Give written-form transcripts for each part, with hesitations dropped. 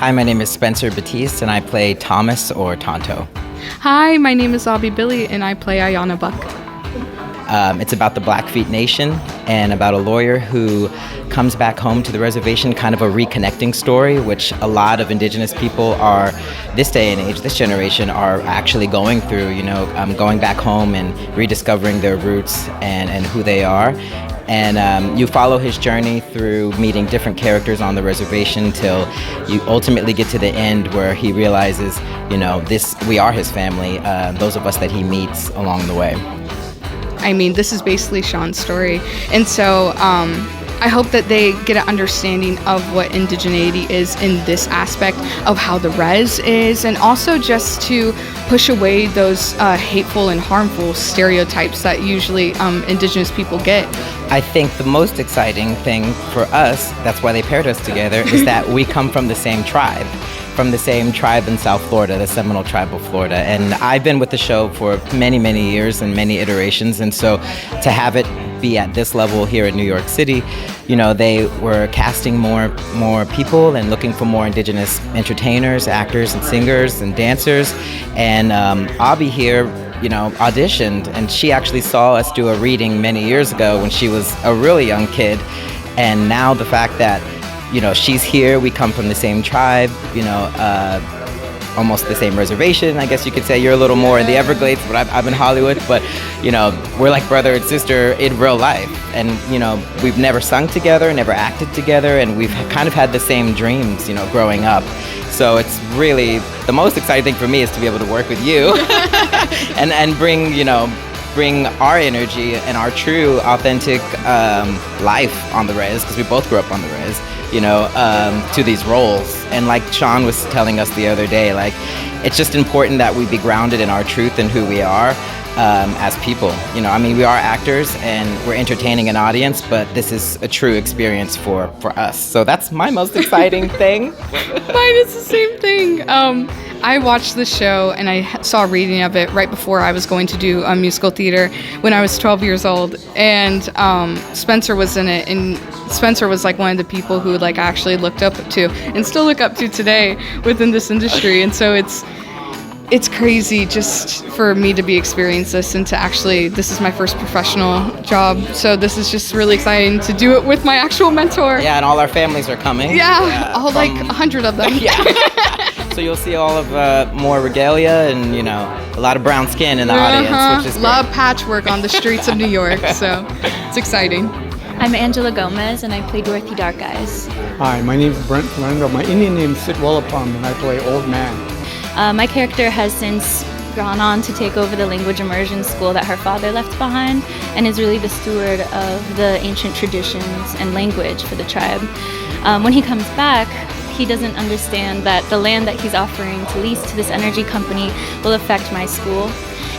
Hi, my name is Spencer Batiste, and I play Thomas or Tonto. Hi, my name is Abby Billy, and I play Ayana Buck. It's about the Blackfeet Nation and about a lawyer who comes back home to the reservation, kind of a reconnecting story, which a lot of indigenous people are, this day and age, this generation, are actually going through, going back home and rediscovering their roots and who they are. And you follow his journey through meeting different characters on the reservation till you ultimately get to the end where he realizes, we are his family, those of us that he meets along the way. I mean, this is basically Sean's story. And so I hope that they get an understanding of what indigeneity is in this aspect of how the res is, and also just to push away those hateful and harmful stereotypes that usually indigenous people get. I think the most exciting thing for us, that's why they paired us together, is that we come from the same tribe. From the same tribe in South Florida, the Seminole Tribe of Florida. And I've been with the show for many, many years and many iterations. And so to have it be at this level here in New York City, they were casting more people and looking for more indigenous entertainers, actors and singers and dancers. And Abby here, auditioned, and she actually saw us do a reading many years ago when she was a really young kid. And now the fact that she's here, we come from the same tribe, almost the same reservation, I guess you could say. You're a little more in the Everglades, but I'm in Hollywood, but, we're like brother and sister in real life. And, we've never sung together, never acted together, and we've kind of had the same dreams, growing up. So it's really, the most exciting thing for me is to be able to work with you and bring our energy and our true, authentic life on the res, because we both grew up on the res, to these roles. And like Sean was telling us the other day, it's just important that we be grounded in our truth and who we are as people. We are actors and we're entertaining an audience, but this is a true experience for us. So that's my most exciting thing. Mine is the same thing. I watched the show and I saw a reading of it right before I was going to do musical theater when I was 12 years old. And Spencer was in it, and Spencer was like one of the people who I actually looked up to and still look up to today within this industry. And so it's crazy just for me to be experiencing this and to actually, this is my first professional job. So this is just really exciting to do it with my actual mentor. Yeah, and all our families are coming. Yeah, all 100 of them. Yeah. So you'll see all of more regalia and, a lot of brown skin in the audience, which is great. Love patchwork on the streets of New York, so it's exciting. I'm Angela Gomez, and I play Dorothy Dark Eyes. Hi, my name is Brent Fernando. My Indian name is Sitwallapum, and I play Old Man. My character has since gone on to take over the language immersion school that her father left behind, and is really the steward of the ancient traditions and language for the tribe. When he comes back, he doesn't understand that the land that he's offering to lease to this energy company will affect my school.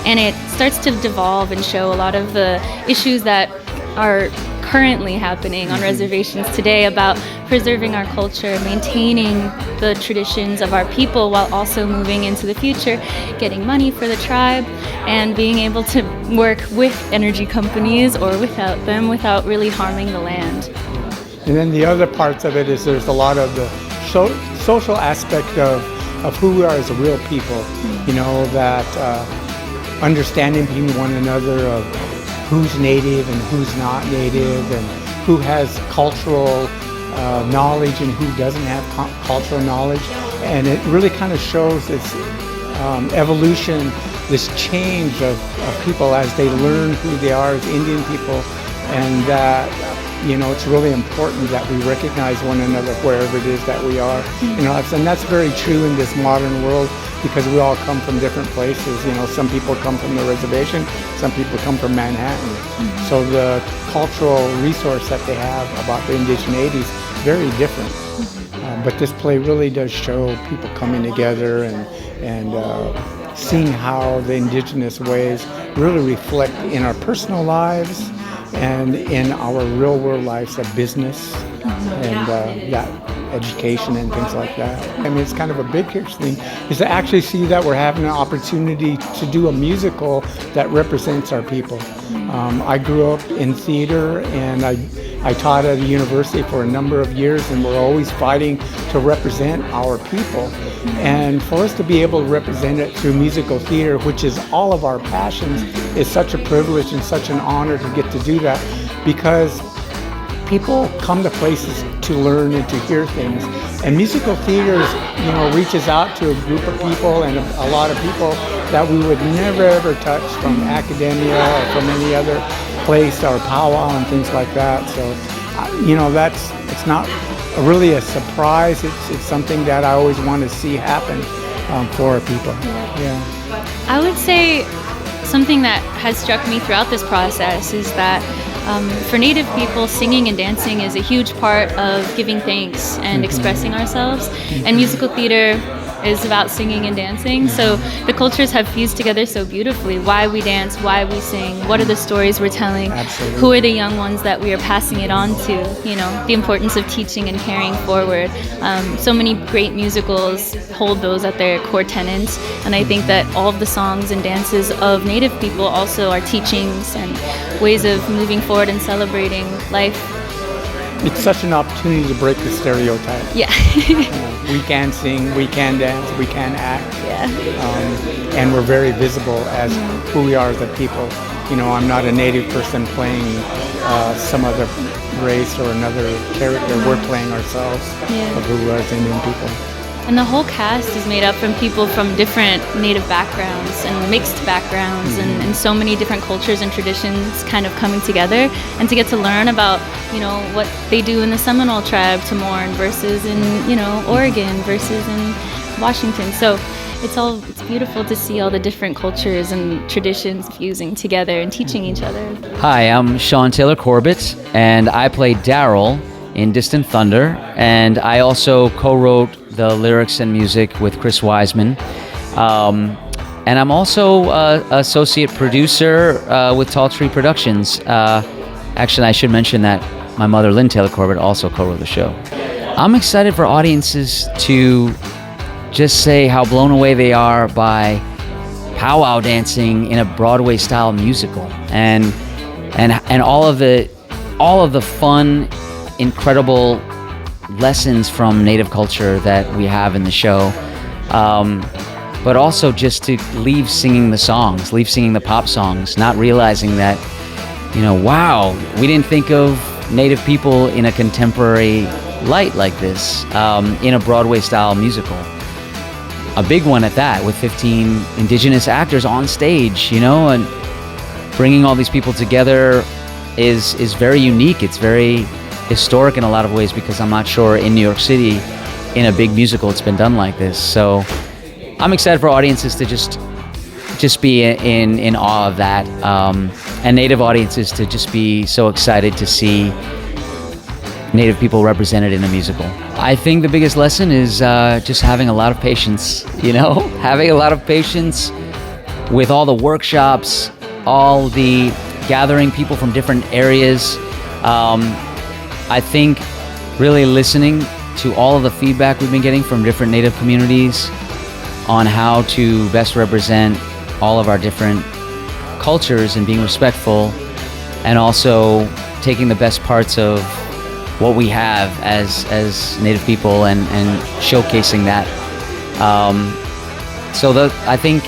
And it starts to devolve and show a lot of the issues that are currently happening on reservations today about preserving our culture, maintaining the traditions of our people while also moving into the future, getting money for the tribe, and being able to work with energy companies or without them without really harming the land. And then the other parts of it is there's a lot of the social aspect of who we are as a real people, that understanding between one another of who's native and who's not native, and who has cultural knowledge and who doesn't have cultural knowledge. And it really kind of shows this evolution, this change of people as they learn who they are as Indian people, and that it's really important that we recognize one another wherever it is that we are. And that's very true in this modern world, because we all come from different places. Some people come from the reservation, some people come from Manhattan. So the cultural resource that they have about the indigeneity is very different. But this play really does show people coming together and seeing how the indigenous ways really reflect in our personal lives and in our real world lives of business. And that education and things like that. I mean, it's kind of a big picture thing, is to actually see that we're having an opportunity to do a musical that represents our people. I grew up in theater, and I taught at a university for a number of years, and we're always fighting to represent our people. And for us to be able to represent it through musical theater, which is all of our passions, is such a privilege and such an honor to get to do that, because people come to places to learn and to hear things. And musical theater, reaches out to a group of people and a lot of people that we would never ever touch from academia or from any other place or powwow and things like that. So, it's not really a surprise. It's something that I always want to see happen for our people. Yeah. I would say something that has struck me throughout this process is that for Native people, singing and dancing is a huge part of giving thanks and expressing ourselves. And musical theater is about singing and dancing. So the cultures have fused together so beautifully. Why we dance, why we sing, what are the stories we're telling, Absolutely. Who are the young ones that we are passing it on to, the importance of teaching and carrying forward. So many great musicals hold those at their core tenets. And I think that all of the songs and dances of Native people also are teachings and ways of moving forward and celebrating life. It's such an opportunity to break the stereotype. Yeah. We can sing, we can dance, we can act. Yeah. And we're very visible as who we are as a people. I'm not a Native person playing some other race or another character. We're playing ourselves of who we are as Indian people. And the whole cast is made up from people from different Native backgrounds and mixed backgrounds and so many different cultures and traditions kind of coming together, and to get to learn about, what they do in the Seminole tribe to mourn versus in, Oregon versus in Washington. So it's beautiful to see all the different cultures and traditions fusing together and teaching each other. Hi, I'm Sean Taylor Corbett, and I play Darrell in Distant Thunder, and I also co-wrote the lyrics and music with Chris Wiseman. And I'm also associate producer with Tall Tree Productions. Actually, I should mention that my mother, Lynn Taylor Corbett, also co-wrote the show. I'm excited for audiences to just say how blown away they are by powwow dancing in a Broadway-style musical, and all of the fun, incredible lessons from Native culture that we have in the show, but also just to leave singing the pop songs, not realizing that, wow, we didn't think of Native people in a contemporary light like this, in a Broadway-style musical. A big one at that, with 15 indigenous actors on stage, and bringing all these people together is very unique. It's very historic in a lot of ways, because I'm not sure in New York City, in a big musical, it's been done like this. So I'm excited for audiences to just be in awe of that, and Native audiences to just be so excited to see Native people represented in a musical. I think the biggest lesson is just having a lot of patience, having a lot of patience with all the workshops, all the gathering people from different areas. I think really listening to all of the feedback we've been getting from different Native communities on how to best represent all of our different cultures and being respectful, and also taking the best parts of what we have as Native people and showcasing that. I think,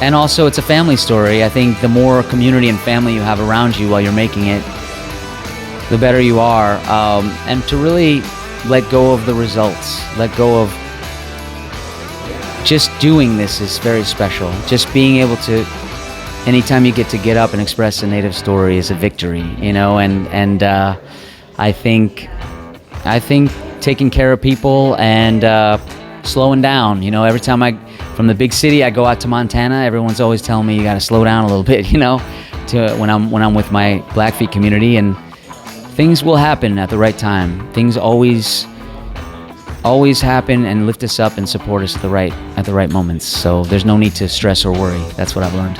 and also it's a family story. I think the more community and family you have around you while you're making it, the better you are, and to really let go of the results, let go of just doing this is very special. Just being able to, anytime you get up and express a Native story is a victory, and I think taking care of people and slowing down, every time from the big city, I go out to Montana, everyone's always telling me you gotta slow down a little bit, to when I'm with my Blackfeet community, and things will happen at the right time. Things always happen and lift us up and support us at the right moments. So there's no need to stress or worry. That's what I've learned.